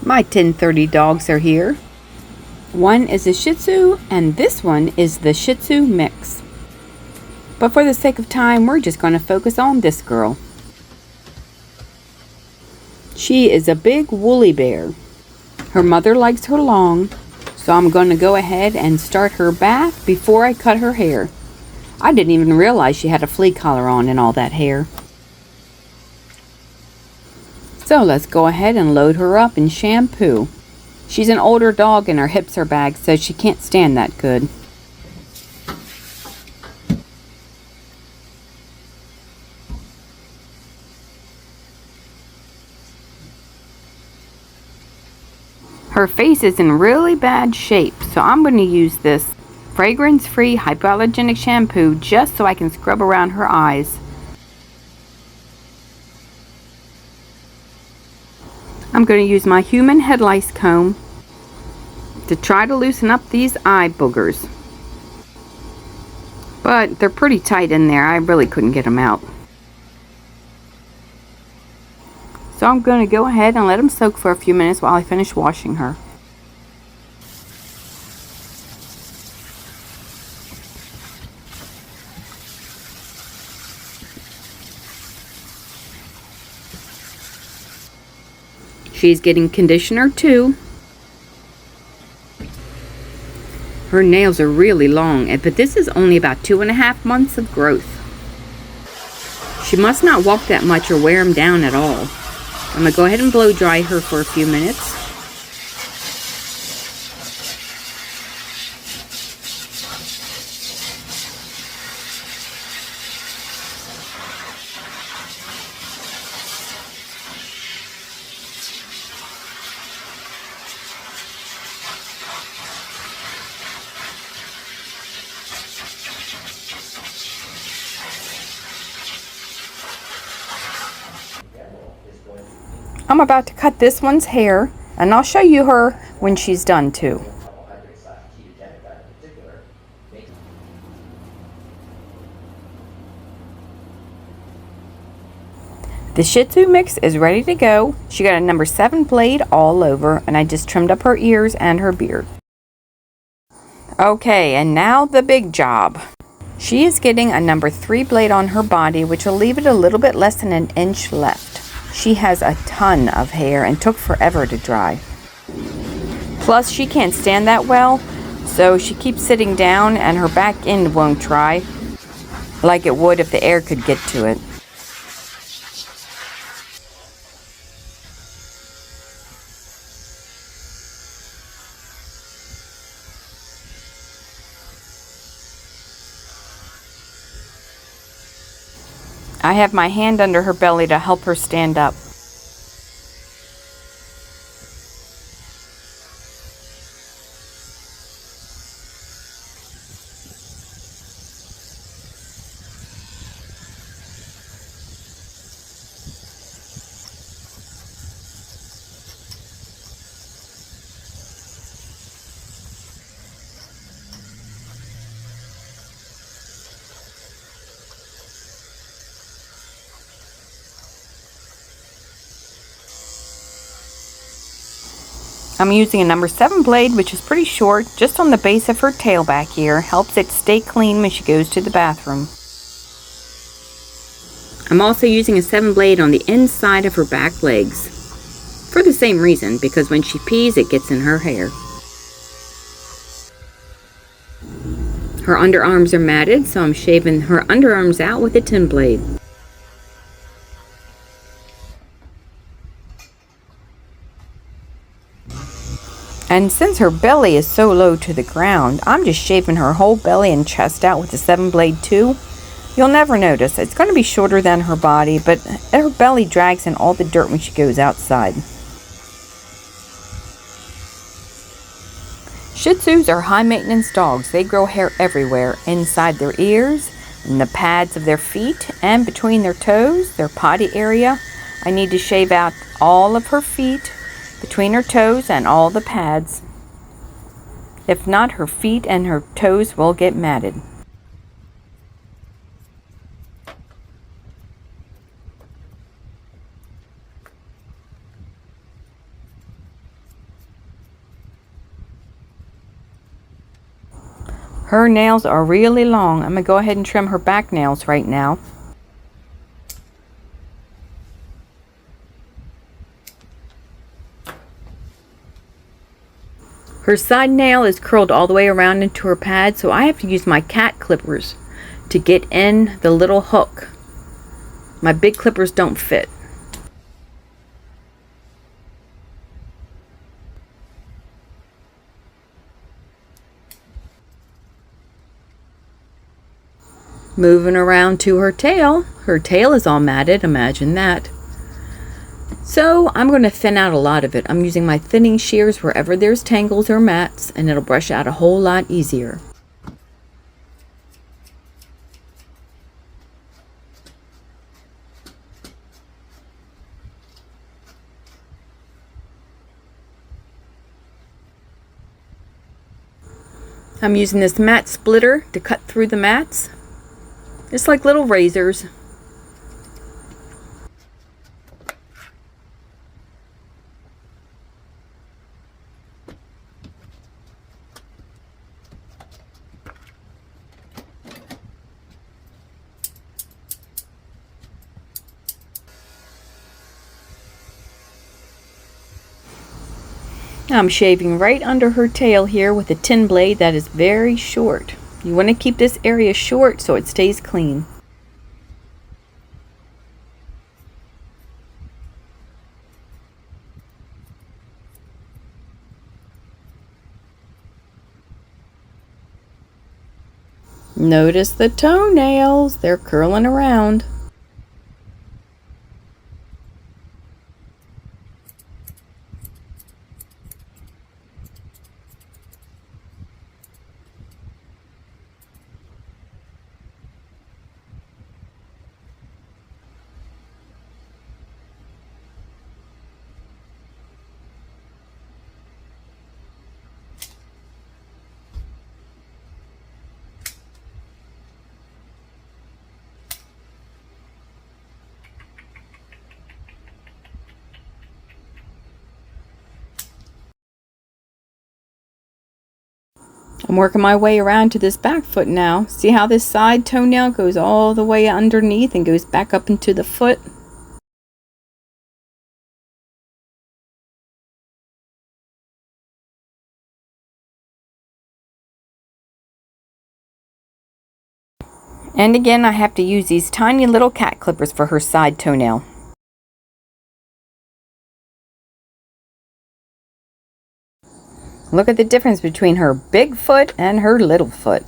My 1030 dogs are here. One is a Shihtzu and this one is the Shihtzu mix. But for the sake of time, we're just going to focus on this girl. She is a big woolly bear. Her mother likes her long, so I'm going to go ahead and start her bath before I cut her hair. I didn't even realize she had a flea collar on and all that hair. So let's go ahead and load her up in shampoo. She's an older dog and her hips are bagged, so she can't stand that good. Her face is in really bad shape, so I'm going to use this fragrance-free hypoallergenic shampoo just so I can scrub around her eyes. I'm going to use my human head lice comb to try to loosen up these eye boogers. But they're pretty tight in there. I really couldn't get them out. So I'm going to go ahead and let them soak for a few minutes while I finish washing her. She's getting conditioner too. Her nails are really long, but this is only about 2.5 months of growth. She must not walk that much or wear them down at all. I'm going to go ahead and blow dry her for a few minutes. I'm about to cut this one's hair, and I'll show you her when she's done too. The Shihtzu mix is ready to go. She got a number 7 blade all over, and I just trimmed up her ears and her beard. Okay, and now the big job. She is getting a number 3 blade on her body, which will leave it a little bit less than an inch left. She has a ton of hair and took forever to dry. Plus, she can't stand that well, so she keeps sitting down and her back end won't dry like it would if the air could get to it. I have my hand under her belly to help her stand up. I'm using a number 7 blade, which is pretty short, just on the base of her tail back here. Helps it stay clean when she goes to the bathroom. I'm also using a 7 blade on the inside of her back legs. For the same reason, because when she pees, it gets in her hair. Her underarms are matted, so I'm shaving her underarms out with a 10 blade. And since her belly is so low to the ground, I'm just shaving her whole belly and chest out with the 7 blade too. You'll never notice. It's going to be shorter than her body, but her belly drags in all the dirt when she goes outside. Shihtzus are high maintenance dogs. They grow hair everywhere, inside their ears, in the pads of their feet, and between their toes, their potty area. I need to shave out all of her feet, between her toes and all the pads. If not, her feet and her toes will get matted. Her nails are really long. I'm going to go ahead and trim her back nails right now. Her side nail is curled all the way around into her pad, so I have to use my cat clippers to get in the little hook. My big clippers don't fit. Moving around to her tail. Her tail is all matted, imagine that. So I'm going to thin out a lot of it. I'm using my thinning shears wherever there's tangles or mats, and it'll brush out a whole lot easier. I'm using this mat splitter to cut through the mats. It's like little razors. I'm shaving right under her tail here with a tin blade that is very short. You want to keep this area short so it stays clean. Notice the toenails, they're curling around. I'm working my way around to this back foot now. See how this side toenail goes all the way underneath and goes back up into the foot? And again, I have to use these tiny little cat clippers for her side toenail. Look at the difference between her big foot and her little foot.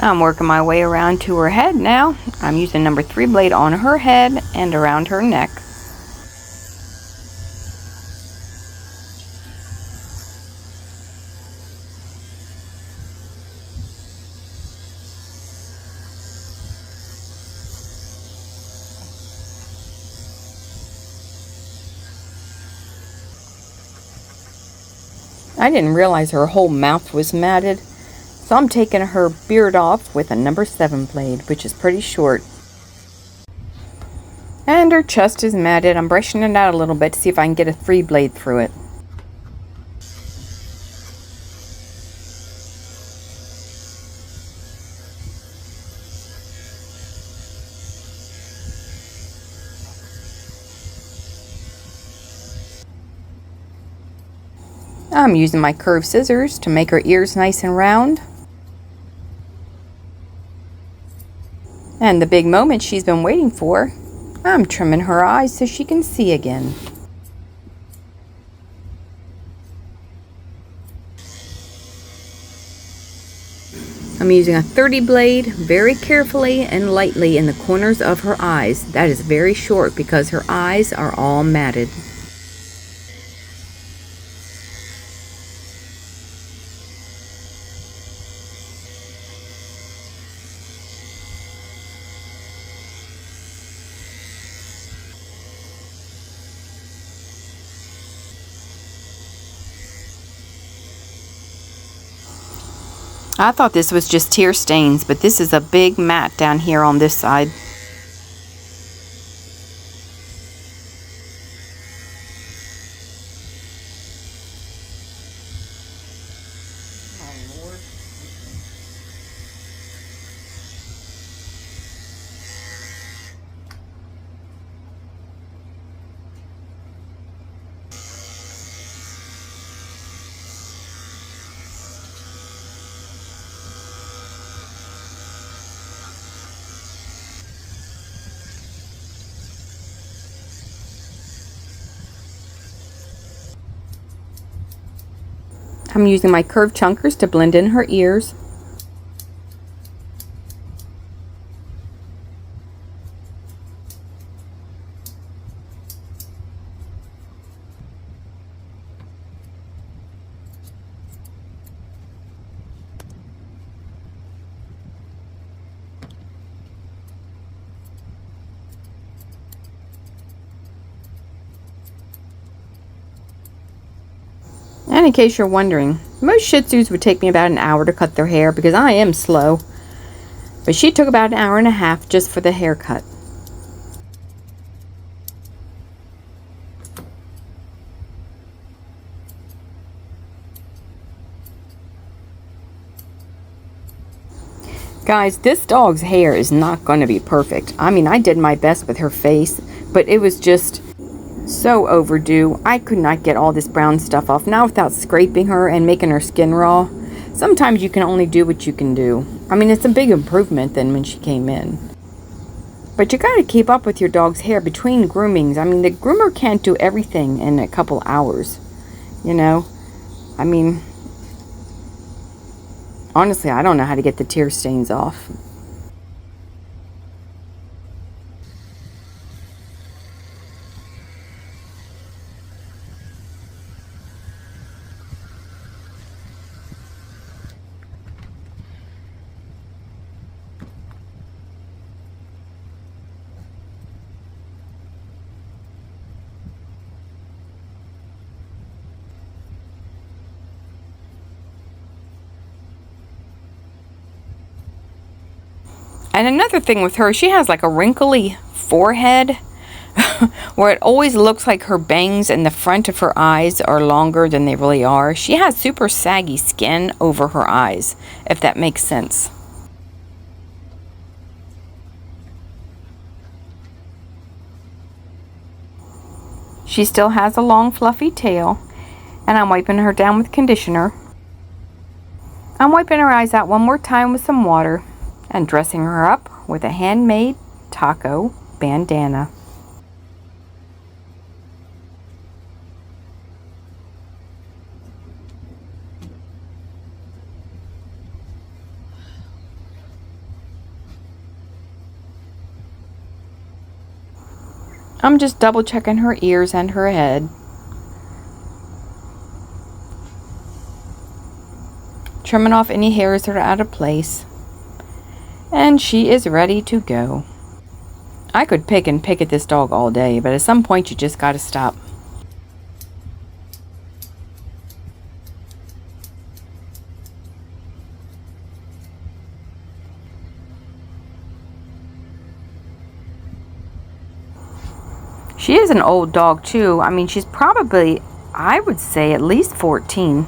I'm working my way around to her head now. I'm using number 3 blade on her head and around her neck. I didn't realize her whole mouth was matted, so I'm taking her beard off with a number 7 blade, which is pretty short. And her chest is matted. I'm brushing it out a little bit to see if I can get a 3 blade through it. I'm using my curved scissors to make her ears nice and round. And the big moment she's been waiting for, I'm trimming her eyes so she can see again. I'm using a 30 blade very carefully and lightly in the corners of her eyes. That is very short because her eyes are all matted. I thought this was just tear stains, but this is a big mat down here on this side. I'm using my curved chunkers to blend in her ears. And in case you're wondering, most Shih Tzus would take me about an hour to cut their hair because I am slow. But she took about an hour and a half just for the haircut. Guys, this dog's hair is not going to be perfect. I mean, I did my best with her face, but it was just so overdue. I could not get all this brown stuff off. Now without scraping her and making her skin raw, sometimes you can only do what you can do. I mean, it's a big improvement than when she came in. But you got to keep up with your dog's hair between groomings. I mean, the groomer can't do everything in a couple hours, you know? I mean, honestly, I don't know how to get the tear stains off. And another thing with her, she has like a wrinkly forehead where it always looks like her bangs in the front of her eyes are longer than they really are. She has super saggy skin over her eyes, if that makes sense. She still has a long fluffy tail, and I'm wiping her down with conditioner. I'm wiping her eyes out one more time with some water and dressing her up with a handmade taco bandana. I'm just double checking her ears and her head. Trimming off any hairs that are out of place. And she is ready to go. I could pick and pick at this dog all day, but at some point you just gotta stop. She is an old dog too. I mean, she's probably, I would say, at least 14.